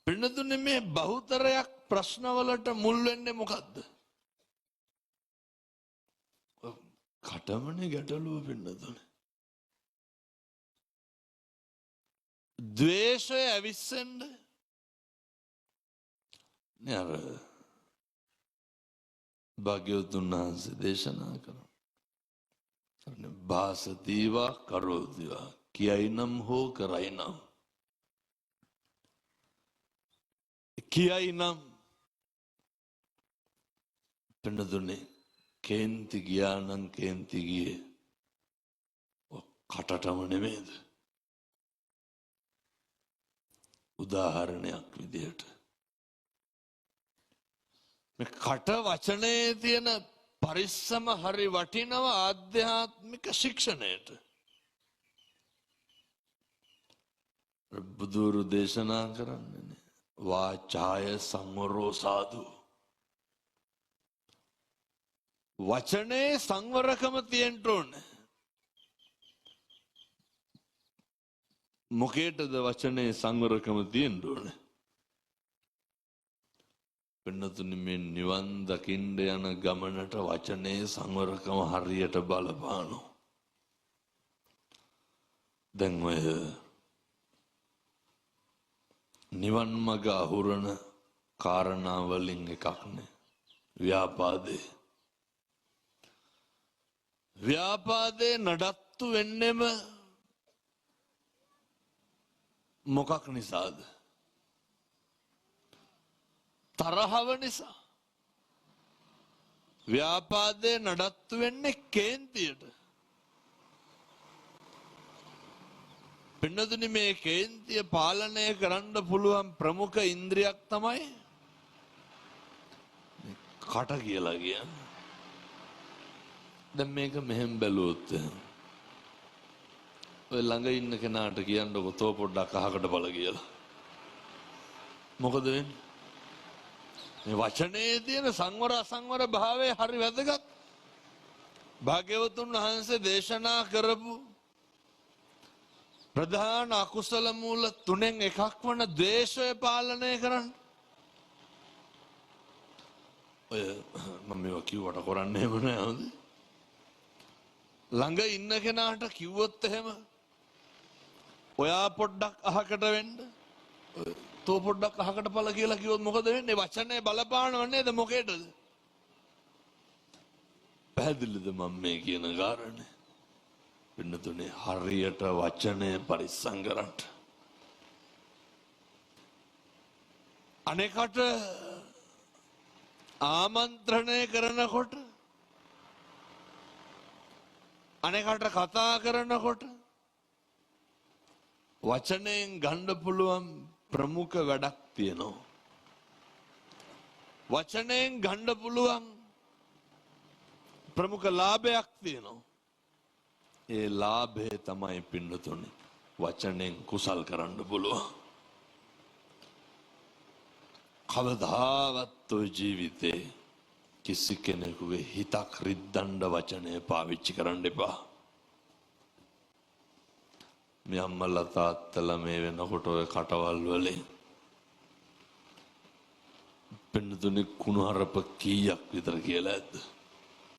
පින්නතුනේ මේ බහුතරයක් ප්‍රශ්නවලට මුල් වෙන්නේ මොකද්ද? කටමනේ ගැටලුව පින්නතුනේ. ද්වේෂය ඇවිස්සෙන්න නේ අර භාග්‍යවතුන් වහන්සේ දේශනා කරා. භාසදීවා කරෝදීවා කියයිනම් හෝ කරයිනම් කියයිනම් පින්නතුනේ කේන්ති ගියා නම් කේන්ති ගියේ කටටම නෙමෙයිද? උදාහරණයක් විදියට මේ කට වචනේ තියෙන පරිස්සම හරි වටිනවා ආධ්‍යාත්මික ශික්ෂණයට. බුදුරු දේශනා කරන්නේ වාචාය සංවරෝ සාදු. වචනේ සංවරකම තියෙන්න ඕනේ. මොකේටද වචනේ සංවරකම තියෙන්න ඕනේ? පින්නතුනි මේ නිවන් දකින්න යන ගමනට වචනේ සංවරකම හරියට බලපානවා. දැන් ඔය නිවන් මඟ අහුරන කාරණා වලින් එකක් නේ ව්‍යාපාදේ. ව්‍යාපාදේ නඩත්තු වෙන්නෙම මොකක් නිසාද? තරහව නිසා. ව්‍යාපාදේ නඩත්තු වෙන්නේ කේන්තියට. පින්නතුනි මේ කේන්තිය පාලනය කරන්න පුළුවන් ප්‍රමුඛ ඉන්ද්‍රියක් තමයි කට කියලා කියන්නේ. දැන් මේක මෙහෙම බැලුවොත් ඔය ළඟ ඉන්න කෙනාට කියන්නකො තෝ පොඩ්ඩක් අහකට බල කියලා. මොකද වෙන්නේ? මේ වචනේ තියෙන සංවර අසංවර භාවය හරි වැදගත්. භාග්‍යවතුන් වහන්සේ දේශනා කරපු ප්‍රධාන අකුසල මූල තුනෙන් එකක් වන ද්වේෂය පාලනය කරන්න. ඔය මම මේවා කිව්වට කරන්නේ එහෙම නෑ. ළඟ ඉන්න කෙනාට කිව්වොත් එහෙම ඔයා පොඩ්ඩක් අහකට වෙන්න තෝ පොඩ්ඩක් අහකට පළ කියලා කිව්වොත් මොකද වෙන්නේ? වචනේ බලපානව නේද? මොකේද? පැහැදිලිද මම මේ කියන කාරණේ? පින්නතුනේ හරියට වචනේ පරිස්සම් කරන්න. අනෙකට ආමන්ත්‍රණය කරනකොට අනෙකට කතා කරනකොට වචනයෙන් ගන්න පුළුවන් ප්‍රමුඛ වැඩක් තියෙනවා. වචනයෙන් ගන්න පුළුවන් ප්‍රමුඛ ලාභයක් තියෙනවා. ඒ ලාභය තමයි පින්නතුනේ වචනෙන් කුසල් කරන්න පුළුවන්. කවදාවත් ඔය ජීවිතේ කිසි කෙනෙකුගේ හිතක් රිද්දන්න වචනය පාවිච්චි කරන්න එපා. මේ අම්මලා තාත්තලා මේ වෙනකොට ඔය කටවල් වලින් පින්නතුනේ කුණුහරුප කීයක් විතර කියලා ඇද්ද?